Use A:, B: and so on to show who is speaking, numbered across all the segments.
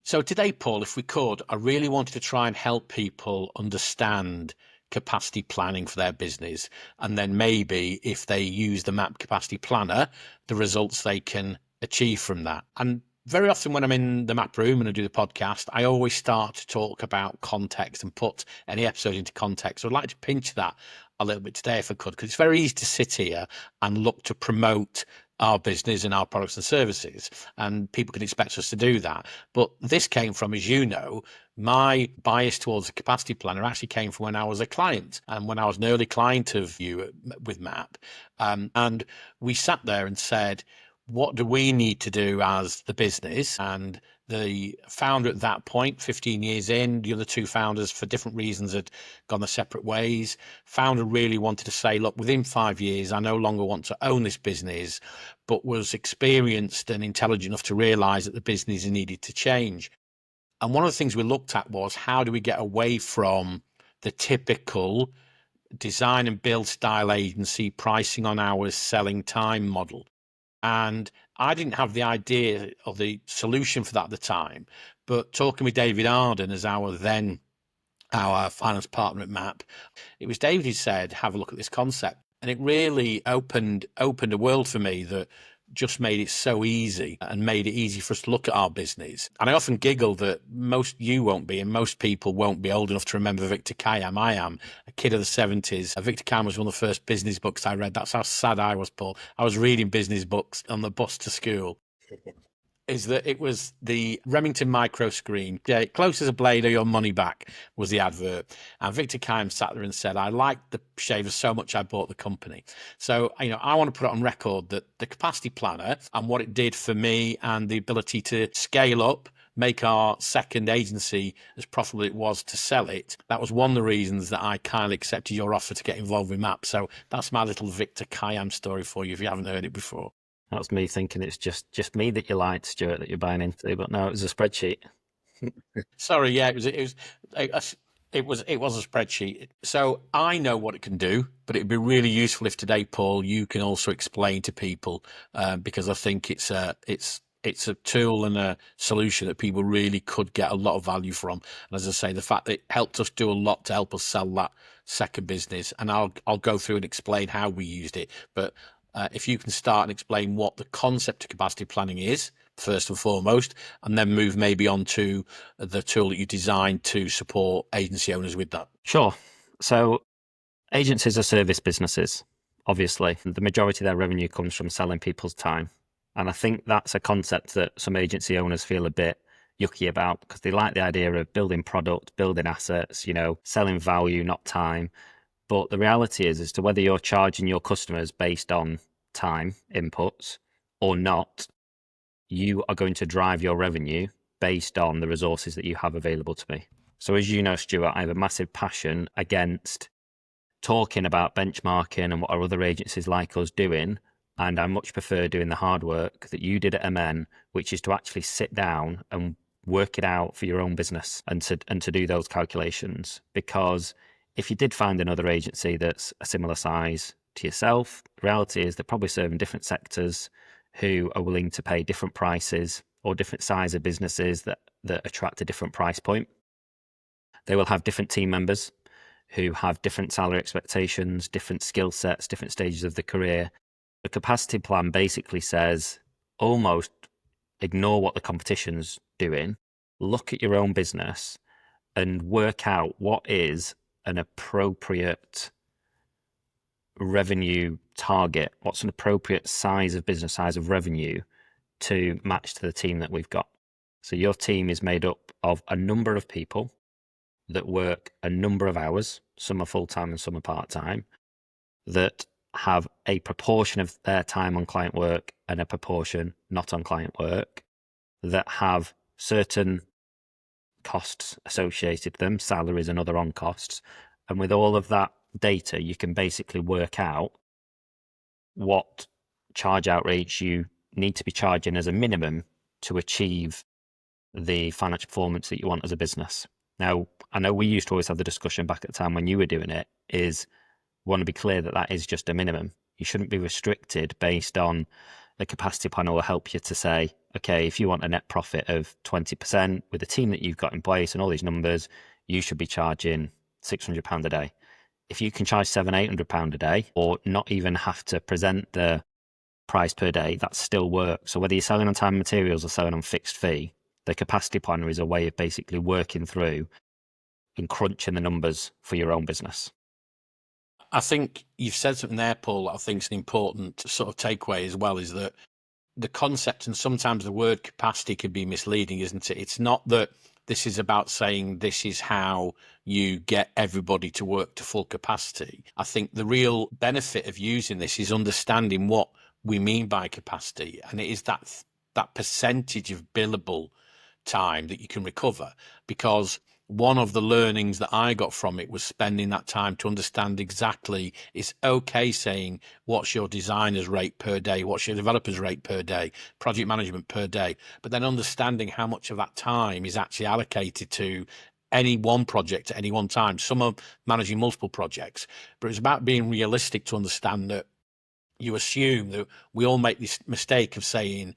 A: So today, Paul, if we could, I really wanted to try and help people understand capacity planning for their business. And then maybe if they use the MAP capacity planner, the results they can achieve from that. And very often when I'm in the MAP room and I do the podcast, I always start to talk about context and put any episode into context. So I'd like to pinch that a little bit today if I could, because it's very easy to sit here and look to promote our business and our products and services, and people can expect us to do that. But this came from, as you know, my bias towards the capacity planner actually came from when I was a client and when I was an early client of you with MAP. And we sat there and said, what do we need to do as the business? And the founder at that point, 15 years in, the other two founders for different reasons had gone their separate ways. Founder really wanted to say, look, within 5 years, I no longer want to own this business, but was experienced and intelligent enough to realize that the business needed to change. And one of the things we looked at was, how do we get away from the typical design and build style agency pricing on hours, selling time model? And I didn't have the idea or the solution for that at the time, but talking with David Arden as our finance partner at MAP, it was David who said, have a look at this concept. And it really opened a world for me that just made it so easy and made it easy for us to look at our business. And I often giggle that you won't be, and most people won't be old enough to remember Victor Khayyam. I am a kid of the 70s. Victor Khayyam was one of the first business books I read. That's how sad I was, Paul. I was reading business books on the bus to school. Is that it was the Remington micro screen, close as a blade or your money back was the advert. And Victor Khayyam sat there and said, I liked the shaver so much I bought the company. So, I want to put it on record that the capacity planner and what it did for me and the ability to scale up, make our second agency as profitable as it was to sell it, that was one of the reasons that I kindly accepted your offer to get involved with MAP. So that's my little Victor Khayyam story for you if you haven't heard it before.
B: That was me thinking it's just me that you liked, Stuart, that you're buying into, but no, it was a spreadsheet.
A: Sorry, yeah, it was a spreadsheet. So I know what it can do, but it'd be really useful if today, Paul, you can also explain to people, because I think it's a tool and a solution that people really could get a lot of value from. And as I say, the fact that it helped us do a lot to help us sell that second business, and I'll go through and explain how we used it, but. If you can start and explain what the concept of capacity planning is, first and foremost, and then move maybe on to the tool that you designed to support agency owners with that.
B: Sure. So agencies are service businesses, obviously. The majority of their revenue comes from selling people's time. And I think that's a concept that some agency owners feel a bit yucky about, because they like the idea of building product, building assets, selling value, not time. But the reality is, as to whether you're charging your customers based on time inputs or not, you are going to drive your revenue based on the resources that you have available to me. So as you know, Stuart, I have a massive passion against talking about benchmarking and what are other agencies like us doing. And I much prefer doing the hard work that you did at MN, which is to actually sit down and work it out for your own business and to do those calculations. Because if you did find another agency that's a similar size to yourself, the reality is they're probably serving different sectors who are willing to pay different prices, or different size of businesses that attract a different price point. They will have different team members who have different salary expectations, different skill sets, different stages of the career. The capacity plan basically says, almost ignore what the competition's doing, look at your own business and work out what is an appropriate revenue target, what's an appropriate size of business, size of revenue to match to the team that we've got. So your team is made up of a number of people that work a number of hours, some are full-time and some are part-time, that have a proportion of their time on client work and a proportion not on client work, that have certain costs associated with them, salaries and other on costs. And with all of that data, you can basically work out what charge out rates you need to be charging as a minimum to achieve the financial performance that you want as a business. Now, I know we used to always have the discussion back at the time when you were doing it, is want to be clear that that is just a minimum. You shouldn't be restricted based on the capacity plan will help you to say, okay, if you want a net profit of 20% with the team that you've got in place and all these numbers, you should be charging £600 a day. If you can charge £700-800 a day, or not even have to present the price per day, that still works. So whether you're selling on time and materials or selling on fixed fee, the capacity planner is a way of basically working through and crunching the numbers for your own business.
A: I think you've said something there, Paul, that I think is an important sort of takeaway as well, is that the concept and sometimes the word capacity can be misleading, isn't it? It's not that this is about saying this is how you get everybody to work to full capacity. I think the real benefit of using this is understanding what we mean by capacity, and it is that percentage of billable time that you can recover. Because one of the learnings that I got from it was spending that time to understand exactly, it's okay saying what's your designer's rate per day, what's your developer's rate per day, project management per day, but then understanding how much of that time is actually allocated to any one project at any one time. Some are managing multiple projects, but it's about being realistic to understand that you assume that we all make this mistake of saying,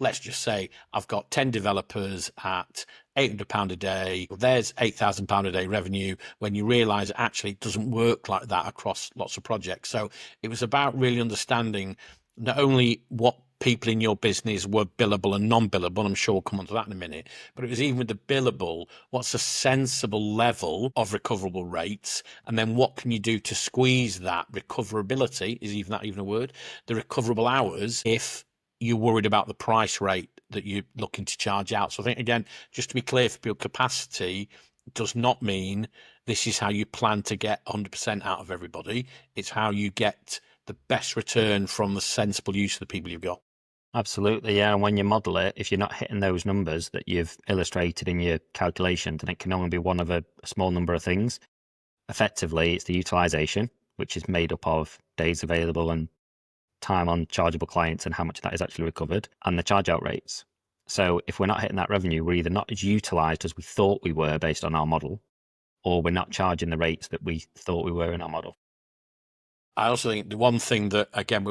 A: let's just say I've got 10 developers at £800 a day. There's £8,000 a day revenue, when you realize actually it doesn't work like that across lots of projects. So it was about really understanding not only what people in your business were billable and non-billable, I'm sure we'll come on to that in a minute, but it was even with the billable, what's a sensible level of recoverable rates, and then what can you do to squeeze that recoverability, is even that even a word, the recoverable hours, if you're worried about the price rate that you're looking to charge out. So I think, again, just to be clear for people, capacity does not mean this is how you plan to get 100% out of everybody. It's how you get the best return from the sensible use of the people you've got.
B: Absolutely, yeah. And when you model it, if you're not hitting those numbers that you've illustrated in your calculation, then it can only be one of a small number of things. Effectively, it's the utilization, which is made up of days available and time on chargeable clients and how much of that is actually recovered, and the charge out rates. So if we're not hitting that revenue, we're either not as utilized as we thought we were based on our model, or we're not charging the rates that we thought we were in our model.
A: I also think the one thing that, again,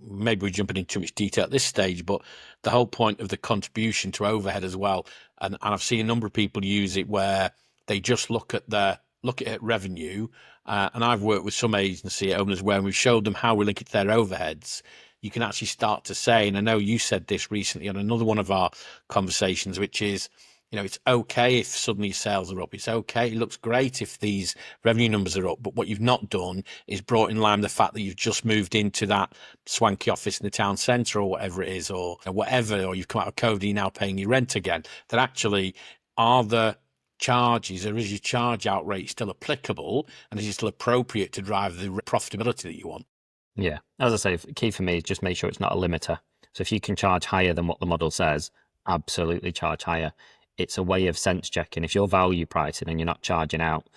A: maybe we're jumping into too much detail at this stage, but the whole point of the contribution to overhead as well. And I've seen a number of people use it where they just look at revenue. And I've worked with some agency owners where we've showed them how we link it to their overheads. You can actually start to say, and I know you said this recently on another one of our conversations, which is, it's okay if suddenly sales are up. It's okay. It looks great if these revenue numbers are up. But what you've not done is brought in line the fact that you've just moved into that swanky office in the town centre or whatever it is, or whatever, or you've come out of COVID and you're now paying your rent again. That actually are the charges, or is your charge out rate still applicable, and is it still appropriate to drive the profitability that you want?
B: Yeah. As I say, key for me is just make sure it's not a limiter. So if you can charge higher than what the model says, absolutely charge higher. It's a way of sense checking. If you're value pricing and you're not charging out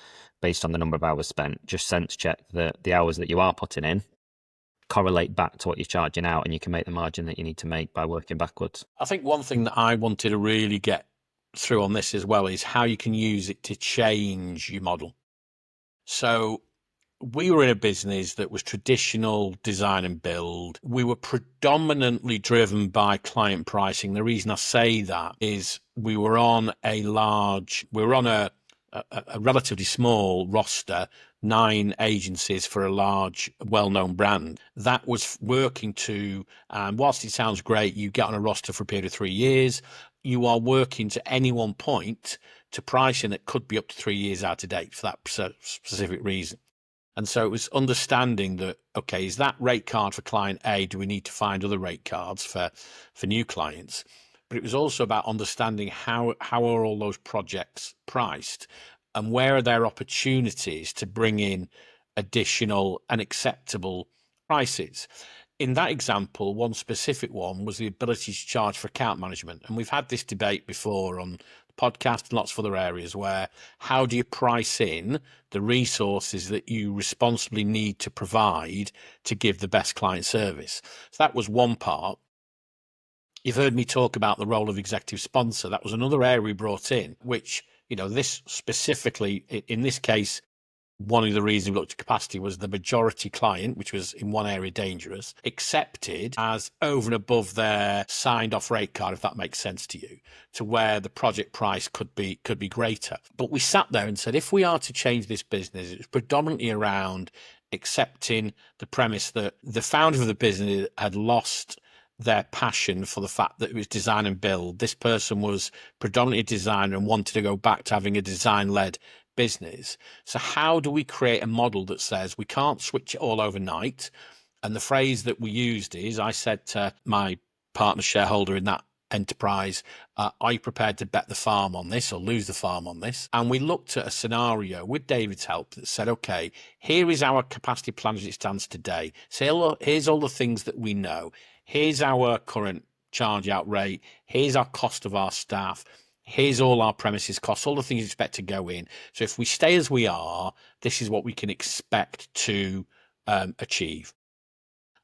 B: based on the number of hours spent, just sense check that the hours that you are putting in correlate back to what you're charging out, and you can make the margin that you need to make by working backwards.
A: I think one thing that I wanted to really get through on this as well is how you can use it to change your model. So we were in a business that was traditional design and build. We were predominantly driven by client pricing. The reason I say that is we were on a relatively small roster, 9 agencies for a large, well-known brand. That was working to, whilst it sounds great, you get on a roster for a period of 3 years, you are working to any one point to pricing that could be up to 3 years out of date for that specific reason. And so it was understanding that, okay, is that rate card for client A? Do we need to find other rate cards for new clients? But it was also about understanding how are all those projects priced, and where are there opportunities to bring in additional and acceptable prices. In that example, one specific one was the ability to charge for account management. And we've had this debate before on the podcast and lots of other areas where how do you price in the resources that you responsibly need to provide to give the best client service. So that was one part. You've heard me talk about the role of executive sponsor. That was another area we brought in, which, this specifically, in this case, one of the reasons we looked at capacity was the majority client, which was in one area dangerous, accepted as over and above their signed off rate card, if that makes sense to you, to where the project price could be greater. But we sat there and said, if we are to change this business, it's predominantly around accepting the premise that the founder of the business had lost their passion for the fact that it was design and build. This person was predominantly a designer and wanted to go back to having a design-led business. So how do we create a model that says we can't switch it all overnight? And the phrase that we used is, I said to my partner shareholder in that enterprise, are you prepared to bet the farm on this or lose the farm on this? And we looked at a scenario with David's help that said, okay, here is our capacity plan as it stands today. So here's all the things that we know. Here's our current charge out rate. Here's our cost of our staff. Here's all our premises costs, all the things you expect to go in. So if we stay as we are, this is what we can expect to achieve.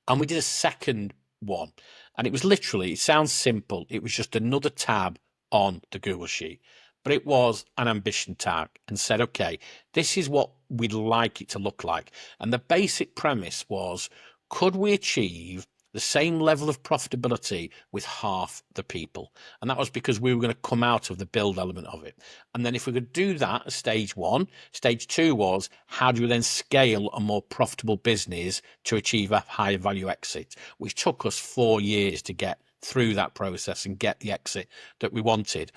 A: And we did a second one. And it was literally, it sounds simple. It was just another tab on the Google Sheet. But it was an ambition tag and said, okay, this is what we'd like it to look like. And the basic premise was, could we achieve the same level of profitability with half the people? And that was because we were going to come out of the build element of it. And then if we could do that as stage one, stage two was, how do we then scale a more profitable business to achieve a higher value exit, which took us 4 years to get through that process and get the exit that we wanted.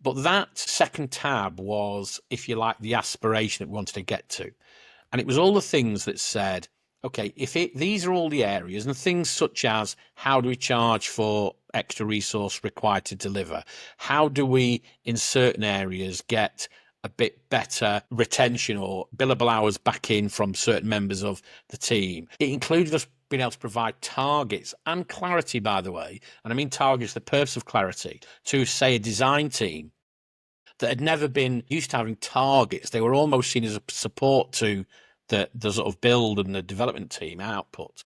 A: But that second tab was, if you like, the aspiration that we wanted to get to. And it was all the things that said, okay, these are all the areas, and things such as, how do we charge for extra resource required to deliver? How do we, in certain areas, get a bit better retention or billable hours back in from certain members of the team? It included us being able to provide targets and clarity, by the way, and I mean targets, the purpose of clarity, to, say, a design team that had never been used to having targets. They were almost seen as a support to the sort of build and the development team output.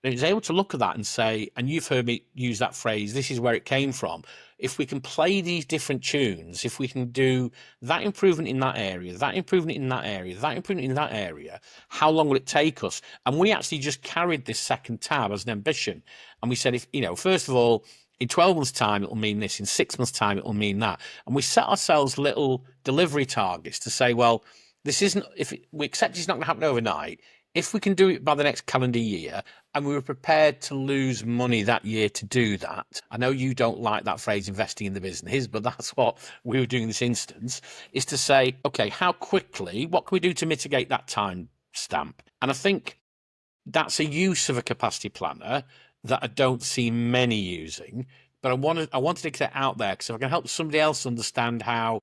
A: And it's able to look at that and say, and you've heard me use that phrase, this is where it came from. If we can play these different tunes, if we can do that improvement in that area, that improvement in that area, that improvement in that area, how long will it take us? And we actually just carried this second tab as an ambition. And we said, if, first of all, in 12 months' time, it'll mean this. In 6 months' time, it'll mean that. And we set ourselves little delivery targets to say, well, this isn't, if we accept it's not going to happen overnight, if we can do it by the next calendar year, and we were prepared to lose money that year to do that. I know you don't like that phrase, investing in the business, but that's what we were doing in this instance, is to say, okay, how quickly, what can we do to mitigate that time stamp? And I think that's a use of a capacity planner that I don't see many using, but I wanted to get it out there, because if I can help somebody else understand how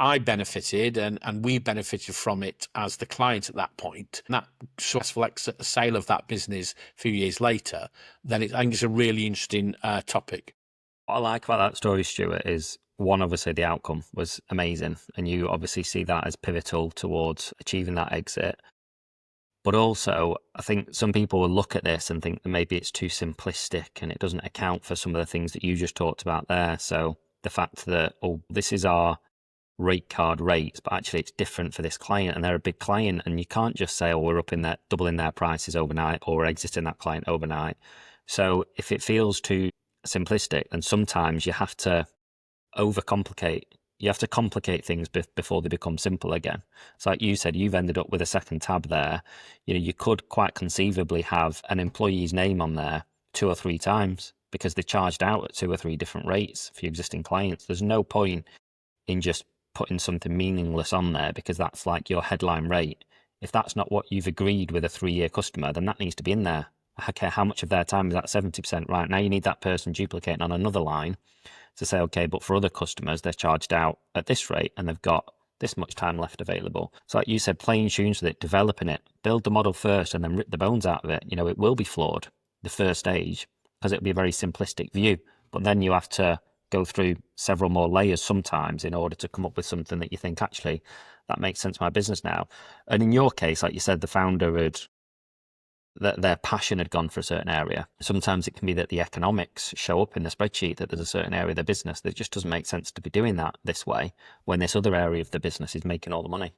A: I benefited and we benefited from it as the client at that point, and that successful exit, sale of that business a few years later, then I think it's a really interesting topic.
B: What I like about that story, Stuart, is one, obviously the outcome was amazing, and you obviously see that as pivotal towards achieving that exit. But also, I think some people will look at this and think that maybe it's too simplistic and it doesn't account for some of the things that you just talked about there. So the fact that, oh, this is our rate card rates, but actually it's different for this client and they're a big client, and you can't just say, oh, we're up in there, doubling their prices overnight, or we're exiting that client overnight. So if it feels too simplistic, then sometimes you have to overcomplicate. You have to complicate things before they become simple again. So like you said, you've ended up with a second tab there. You could quite conceivably have an employee's name on there 2 or 3 times because they charged out at 2 or 3 different rates for your existing clients. There's no point in just putting something meaningless on there because that's like your headline rate. If that's not what you've agreed with a 3-year customer, then that needs to be in there. Okay, how much of their time is that? 70%. Right, now you need that person duplicating on another line to say, okay, but for other customers, they're charged out at this rate and they've got this much time left available. So like you said, playing tunes with it, developing it, build the model first and then rip the bones out of it. It will be flawed the first stage because it'll be a very simplistic view, but then you have to go through several more layers sometimes in order to come up with something that you think, actually, that makes sense for my business now. And in your case, like you said, the founder had, that their passion had gone for a certain area. Sometimes it can be that the economics show up in the spreadsheet that there's a certain area of the business that just doesn't make sense to be doing that this way when this other area of the business is making all the money.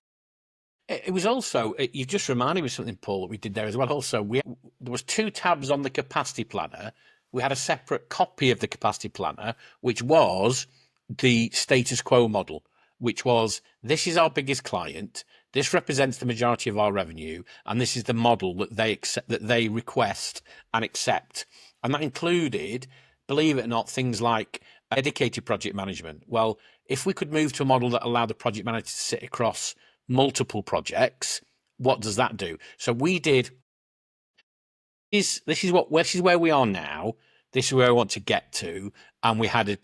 A: It was also, you've just reminded me of something, Paul, that we did there as well. Also, there was two tabs on the capacity planner. We had a separate copy of the capacity planner, which was the status quo model, which was, this is our biggest client, this represents the majority of our revenue, and this is the model that they accept, that they request and accept. And that included, believe it or not, things like dedicated project management. Well, if we could move to a model that allowed the project manager to sit across multiple projects, what does that do? So we did, this is where we are now. This is where I want to get to, and we had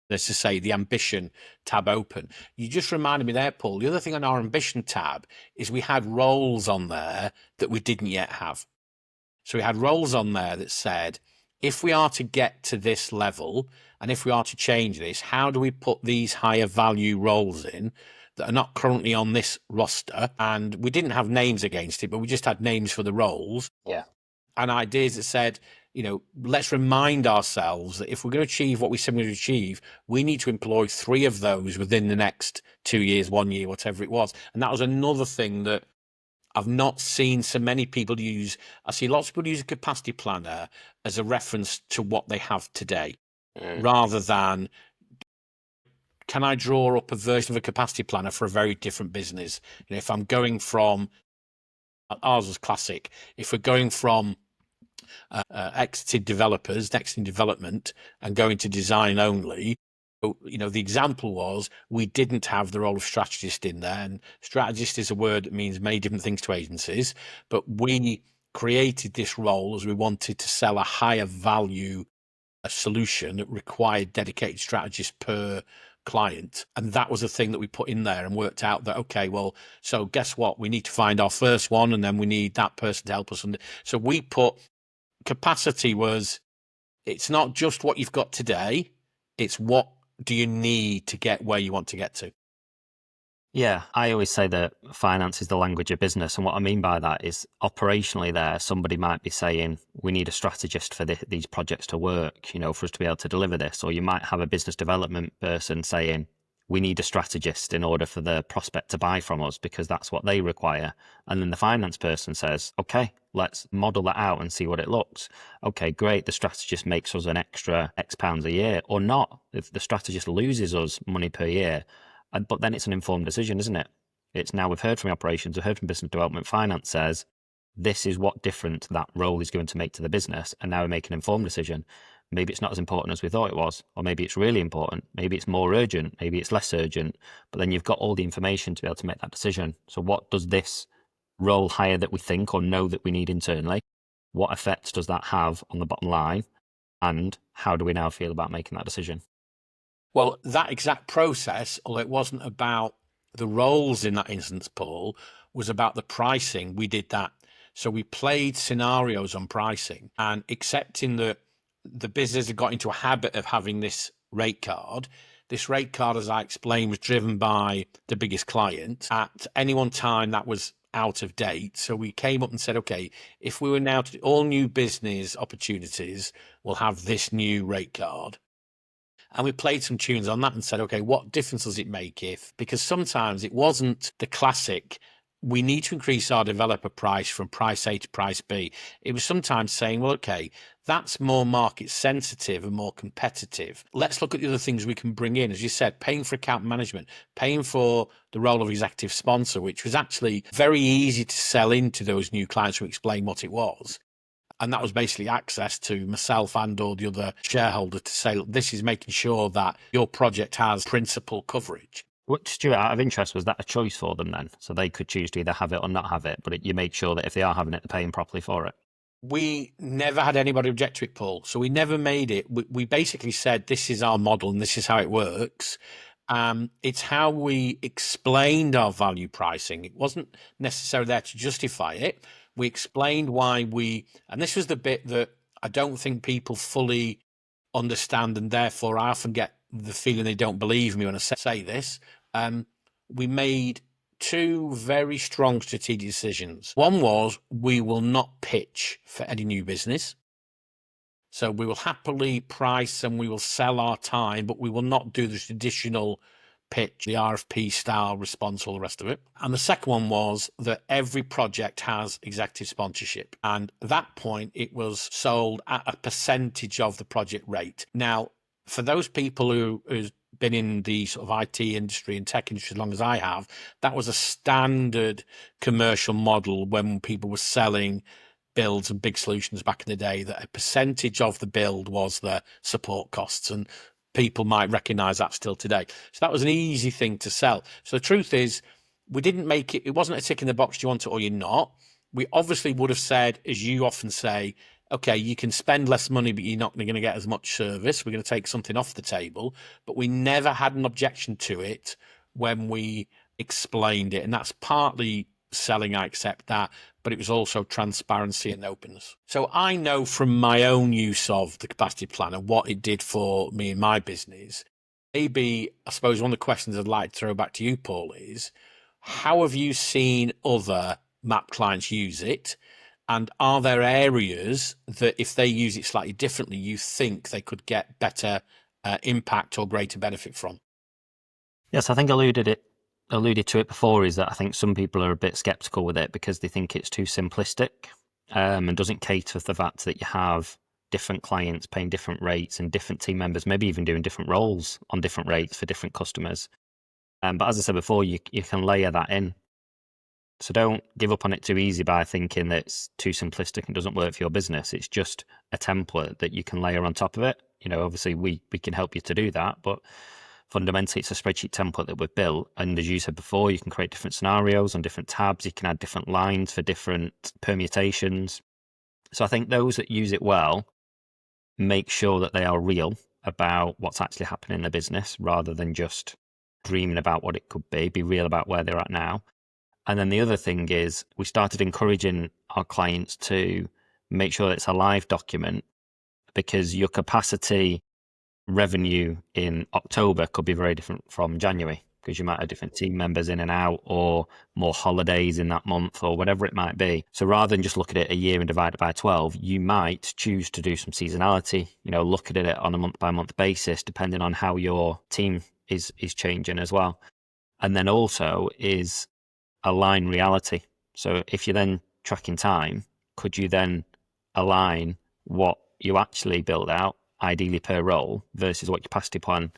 A: let's just say, the ambition tab open. You just reminded me there, Paul. The other thing on our ambition tab is we had roles on there that we didn't yet have. So we had roles on there that said, if we are to get to this level and if we are to change this, how do we put these higher value roles in that are not currently on this roster? And we didn't have names against it, but we just had names for the roles.
B: Yeah.
A: And ideas that said, let's remind ourselves that if we're going to achieve what we said we're going to achieve, we need to employ 3 of those within the next 2 years, 1 year, whatever it was. And that was another thing that I've not seen so many people use. I see lots of people use a capacity planner as a reference to what they have today, rather than, can I draw up a version of a capacity planner for a very different business? If I'm going from, ours was classic, if we're going from exited developers, exiting development, and going to design only. The example was, we didn't have the role of strategist in there, and strategist is a word that means many different things to agencies, but we created this role as we wanted to sell a higher value solution that required dedicated strategists per client. And that was a thing that we put in there and worked out that, okay, well, so guess what? We need to find our first one, and then we need that person to help us. And so we put capacity was, it's not just what you've got today, it's what do you need to get where you want to get to.
B: Yeah, I always say that finance is the language of business. And what I mean by that is, operationally there, somebody might be saying, we need a strategist for these projects to work, for us to be able to deliver this. Or you might have a business development person saying, we need a strategist in order for the prospect to buy from us, because that's what they require. And then the finance person says, okay, let's model that out and see what it looks. Okay, great. The strategist makes us an extra X pounds a year, or not. If the strategist loses us money per year, but then it's an informed decision, isn't it? It's now, we've heard from operations, we've heard from business development, finance says, this is what different that role is going to make to the business. And now we make an informed decision. Maybe it's not as important as we thought it was, or maybe it's really important. Maybe it's more urgent. Maybe it's less urgent. But then you've got all the information to be able to make that decision. So what does this role hire that we think or know that we need internally? What effects does that have on the bottom line? And how do we now feel about making that decision?
A: Well, that exact process, although it wasn't about the roles in that instance, Paul, was about the pricing. We did that. So we played scenarios on pricing, and accepting that the business had got into a habit of having this rate card. This rate card, as I explained, was driven by the biggest client. At any one time, that was out of date. So we came up and said, okay, if we were now to all new business opportunities, we'll have this new rate card. And we played some tunes on that and said, okay, what difference does it make if, because sometimes it wasn't the classic, we need to increase our developer price from price A to price B. It was sometimes saying, well, okay, that's more market sensitive and more competitive. Let's look at the other things we can bring in. As you said, paying for account management, paying for the role of executive sponsor, which was actually very easy to sell into those new clients who explain what it was. And that was basically access to myself and or the other shareholder to say, look, this is making sure that your project has principal coverage.
B: What, Stuart, out of interest, was that a choice for them then? So they could choose to either have it or not have it, but you make sure that if they are having it, they're paying properly for it.
A: We never had anybody object to it, Paul. So we never made it. We basically said, this is our model and this is how it works. It's how we explained our value pricing. It wasn't necessarily there to justify it. We explained why and this was the bit that I don't think people fully understand, and therefore I often get the feeling they don't believe me when I say this. We made 2 very strong strategic decisions. One was, we will not pitch for any new business. So we will happily price and we will sell our time, but we will not do the traditional pitch, the RFP style response, all the rest of it. And the second one was that every project has executive sponsorship. And at that point, it was sold at a percentage of the project rate. Now, for those people who's been in the sort of IT industry and tech industry as long as I have, that was a standard commercial model when people were selling builds and big solutions back in the day, that a percentage of the build was the support costs, and people might recognize that still today. So that was an easy thing to sell. So the truth is, we didn't make it wasn't a tick in the box, do you want it or you're not. We obviously would have said, as you often say, okay, you can spend less money, but you're not going to get as much service. We're going to take something off the table. But we never had an objection to it when we explained it. And that's partly selling, I accept that, but it was also transparency and openness. So I know from my own use of the capacity planner what it did for me in my business. Maybe, I suppose, one of the questions I'd like to throw back to you, Paul, is how have you seen other MAP clients use it? And are there areas that if they use it slightly differently, you think they could get better impact or greater benefit from?
B: Yes, I think alluded to it before, is that I think some people are a bit skeptical with it because they think it's too simplistic, and doesn't cater for the fact that you have different clients paying different rates and different team members, maybe even doing different roles on different rates for different customers. But as I said before, you can layer that in. So don't give up on it too easy by thinking that it's too simplistic and doesn't work for your business. It's just a template that you can layer on top of it. Obviously we can help you to do that, but fundamentally it's a spreadsheet template that we've built. And as you said before, you can create different scenarios on different tabs. You can add different lines for different permutations. So I think those that use it well make sure that they are real about what's actually happening in the business rather than just dreaming about what it could be real about where they're at now. And then the other thing is we started encouraging our clients to make sure that it's a live document, because your capacity revenue in October could be very different from January, because you might have different team members in and out or more holidays in that month or whatever it might be. So rather than just look at it a year and divide it by 12, you might choose to do some seasonality, look at it on a month by month basis, depending on how your team is changing as well. And then also is align reality. So if you're then tracking time, could you then align what you actually build out, ideally per role, versus what your capacity plan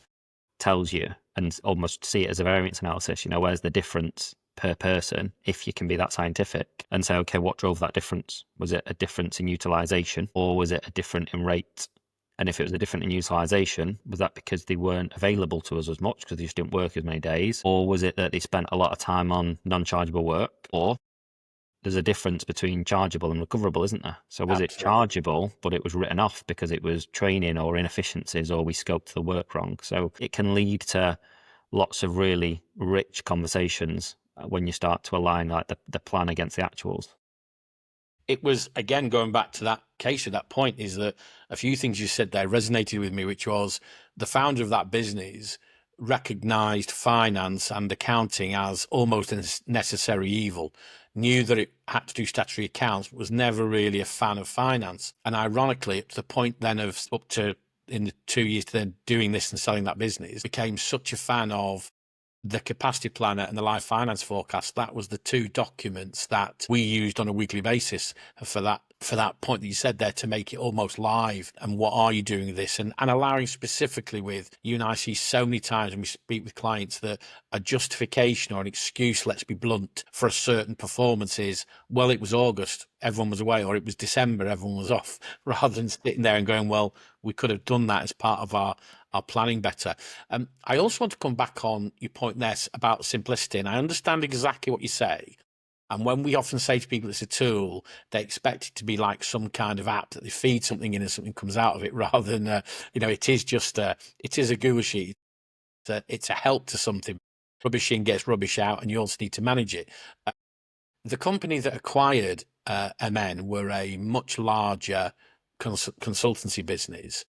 B: tells you, and almost see it as a variance analysis? Where's the difference per person, if you can be that scientific, and say, okay, what drove that difference? Was it a difference in utilization, or was it a different in rate? And if it was a different in utilization, was that because they weren't available to us as much because they just didn't work as many days? Or was it that they spent a lot of time on non-chargeable work? Or there's a difference between chargeable and recoverable, isn't there? So was it chargeable, but it was written off because it was training or inefficiencies, or we scoped the work wrong? So it can lead to lots of really rich conversations when you start to align like the plan against the actuals.
A: It was, again, going back to that case at that point, is that a few things you said there resonated with me, which was the founder of that business recognized finance and accounting as almost a necessary evil, knew that it had to do statutory accounts, but was never really a fan of finance. And ironically, at the point then of up to in the 2 years to then doing this and selling that business, became such a fan of the capacity planner and the live finance forecast. That was the two documents that we used on a weekly basis for that point that you said there, to make it almost live. And what are you doing with this? And allowing specifically with you, and I see so many times when we speak with clients that a justification or an excuse, let's be blunt, for a certain performance is, well, it was August, everyone was away, or it was December, everyone was off, rather than sitting there and going, well, we could have done that as part of our planning better. I also want to come back on your point there about simplicity, and I understand exactly what you say. And when we often say to people it's a tool, they expect it to be like some kind of app that they feed something in and something comes out of it, rather than it is just it is a Google sheet. It's a help to something. Rubbish in gets rubbish out, and you also need to manage it. The company that acquired MN were a much larger consultancy business.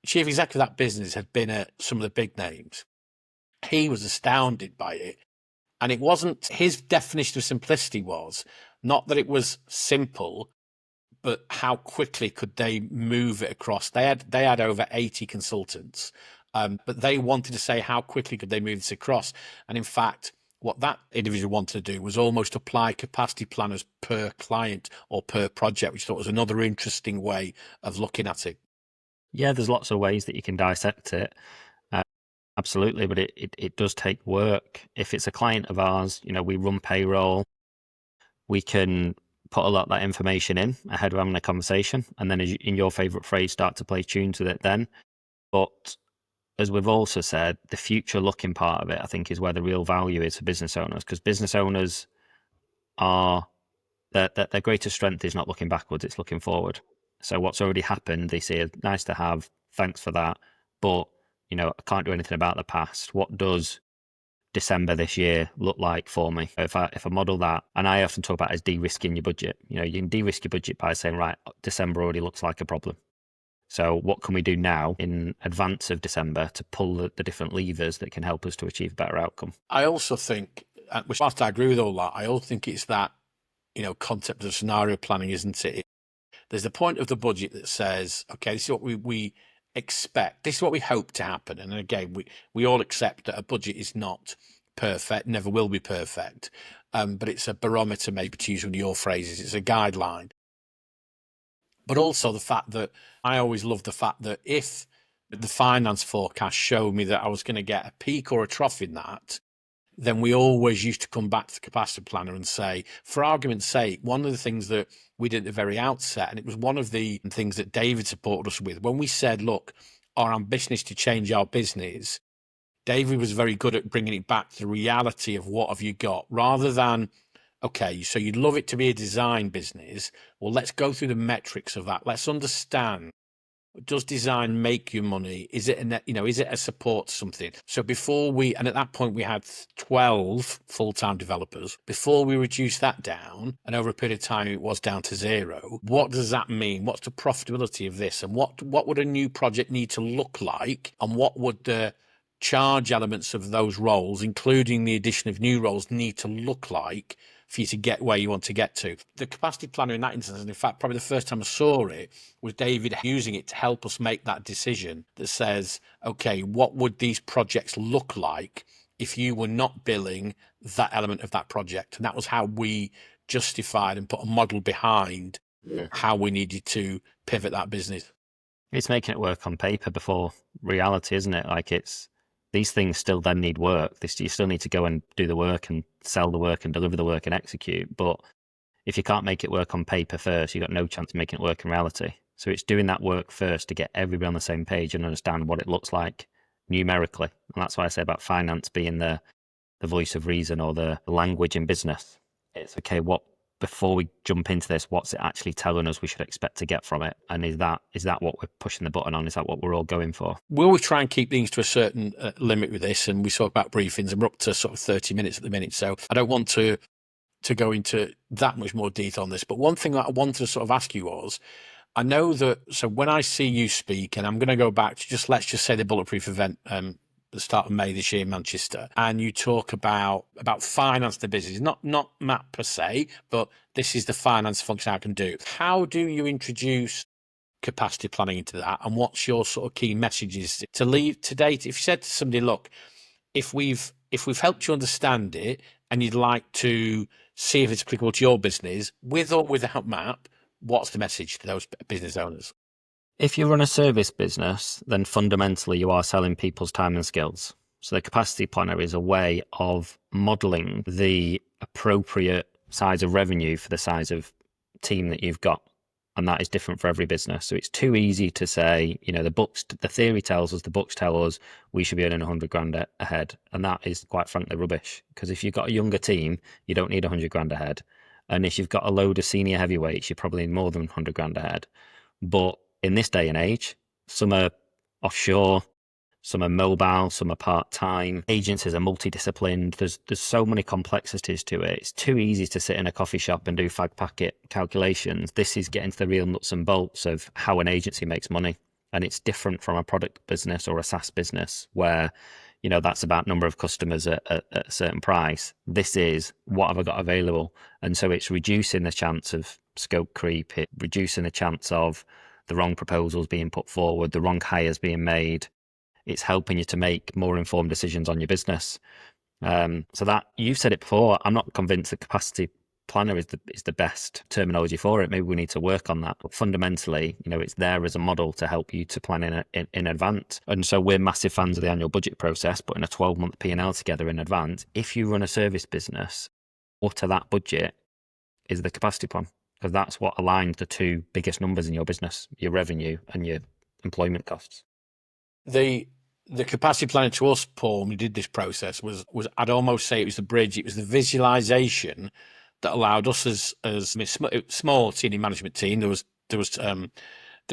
A: Chief executive of that business had been at some of the big names. He was astounded by it. And it wasn't, his definition of simplicity was not that it was simple, but how quickly could they move it across. They had over 80 consultants, But they wanted to say how quickly could they move this across. And in fact, what that individual wanted to do was almost apply capacity planners per client or per project, which I thought was another interesting way of looking at it.
B: Yeah, there's lots of ways that you can dissect it. Absolutely, but it does take work. If it's a client of ours, we run payroll, we can put a lot of that information in ahead of having a conversation, and then, in your favorite phrase, start to play tunes with it then. But as we've also said, the future looking part of it, I think, is where the real value is for business owners, because business owners are, their greatest strength is not looking backwards, it's looking forward. So what's already happened, they say, nice to have, thanks for that, but I can't do anything about the past. What does December this year look like for me? If I model that, and I often talk about as de-risking your budget. You can de-risk your budget by saying, right, December already looks like a problem. So what can we do now in advance of December to pull the different levers that can help us to achieve a better outcome?
A: I also think, which whilst I agree with all that, I also think it's that, concept of scenario planning, isn't it? There's the point of the budget that says, okay, this is what we expect. This is what we hope to happen. And again, we all accept that a budget is not perfect, never will be perfect. But it's a barometer, maybe to use one of your phrases. It's a guideline. But also the fact that I always love the fact that if the finance forecast showed me that I was going to get a peak or a trough in that, then we always used to come back to the capacity planner and say, for argument's sake, one of the things that we did at the very outset, and it was one of the things that David supported us with, when we said, look, our ambition is to change our business, David was very good at bringing it back to the reality of what have you got, rather than, okay, so you'd love it to be a design business. Well, let's go through the metrics of that. Let's understand, does design make you money? Is it is it a support to something? So and at that point we had 12 full-time developers. Before we reduced that down, and over a period of time it was down to 0, what does that mean? What's the profitability of this? And what would a new project need to look like? And what would the charge elements of those roles, including the addition of new roles, need to look like for you to get where you want to get to? The capacity planner in that instance, and in fact, probably the first time I saw it, was David using it to help us make that decision that says, okay, what would these projects look like if you were not billing that element of that project? And that was how we justified and put a model behind how we needed to pivot that business.
B: It's making it work on paper before reality, isn't it? Like, these things still then need work. You still need to go and do the work and sell the work and deliver the work and execute. But if you can't make it work on paper first, you've got no chance of making it work in reality. So it's doing that work first to get everybody on the same page and understand what it looks like numerically. And that's why I say about finance being the voice of reason or the language in business. It's okay, before we jump into this, what's it actually telling us we should expect to get from it? And is that what we're pushing the button on? Is that what we're all going for?
A: Will we try and keep things to a certain limit with this? And we talk about briefings, and we're up to sort of 30 minutes at the minute. So I don't want to go into that much more detail on this. But one thing that I wanted to sort of ask you was, I know that, so when I see you speak, and I'm going to go back to let's just say the Bulletproof event, the start of May this year in Manchester, and you talk about finance the business, not Matt per se, but this is the finance function I can do. How do you introduce capacity planning into that, and what's your sort of key messages to leave today? If you said to somebody, look, if we've helped you understand it and you'd like to see if it's applicable to your business, with or without MAP, what's the message to those business owners?
B: If you run a service business, then fundamentally you are selling people's time and skills. So the capacity planner is a way of modeling the appropriate size of revenue for the size of team that you've got. And that is different for every business. So it's too easy to say, the theory tells us, the books tell us we should be earning 100 grand ahead. And that is quite frankly rubbish. Because if you've got a younger team, you don't need 100 grand ahead. And if you've got a load of senior heavyweights, you probably need more than 100 grand ahead. But in this day and age, some are offshore, some are mobile, some are part-time. Agencies are multidisciplined. There's so many complexities to it. It's too easy to sit in a coffee shop and do fag packet calculations. This is getting to the real nuts and bolts of how an agency makes money. And it's different from a product business or a SaaS business where, that's about number of customers at a certain price. This is what have I got available? And so it's reducing the chance of scope creep, reducing the chance of the wrong proposals being put forward, the wrong hires being made. It's helping you to make more informed decisions on your business. So that you've said it before, I'm not convinced that capacity planner is the best terminology for it. Maybe we need to work on that. But fundamentally, it's there as a model to help you to plan in advance. And so we're massive fans of the annual budget process, putting a 12-month P&L together in advance. If you run a service business, or to that budget is the capacity plan, because that's what aligns the two biggest numbers in your business, your revenue and your employment costs.
A: The capacity planning to us, Paul, when we did this process was I'd almost say it was the bridge. It was the visualization that allowed us as a small senior management team. There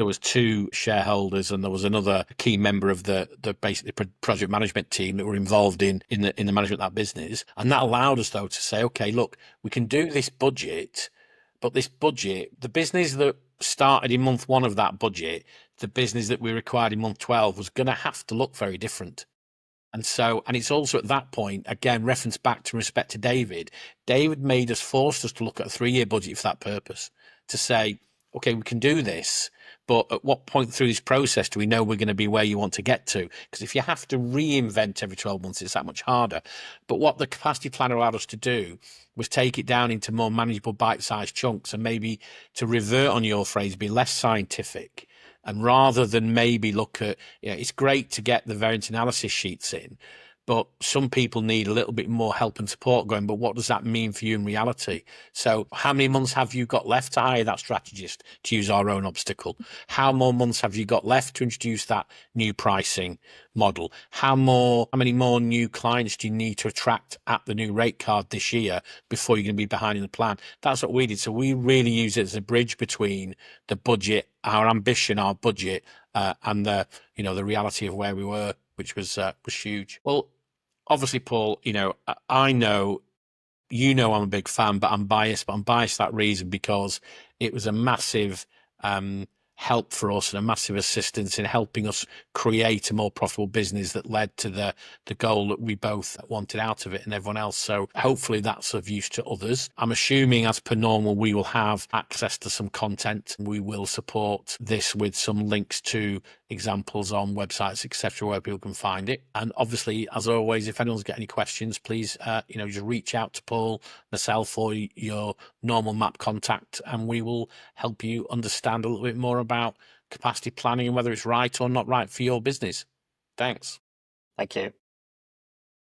A: was two shareholders and there was another key member of the basically project management team that were involved in the management of that business. And that allowed us though to say, okay, look, we can do this budget, but this budget, the business that started in month 1 of that budget, the business that we required in month 12 was going to have to look very different. And it's also at that point, again, reference back to respect to David. David forced us to look at a 3-year budget for that purpose, to say, okay, we can do this, but at what point through this process do we know we're going to be where you want to get to? Because if you have to reinvent every 12 months, it's that much harder. But what the capacity planner allowed us to do was take it down into more manageable bite-sized chunks and maybe, to revert on your phrase, be less scientific. And rather than maybe look at, it's great to get the variance analysis sheets in, but some people need a little bit more help and support going, but what does that mean for you in reality? So how many months have you got left to hire that strategist, to use our own obstacle? How more months have you got left to introduce that new pricing model? How many more new clients do you need to attract at the new rate card this year before you're going to be behind in the plan? That's what we did. So we really use it as a bridge between the budget, our ambition, our budget, and the reality of where we were, which was huge. Well, obviously, Paul, I know I'm a big fan, but I'm biased. But I'm biased for that reason, because it was a massive help for us and a massive assistance in helping us create a more profitable business that led to the goal that we both wanted out of it and everyone else. So hopefully that's of use to others. I'm assuming, as per normal, we will have access to some content. We will support this with some links to examples on websites, etc., where people can find it. And obviously, as always, if anyone's got any questions, please just reach out to Paul, myself, or your normal map contact, and we will help you understand a little bit more about capacity planning and whether it's right or not right for your business. Thanks.
B: Thank you.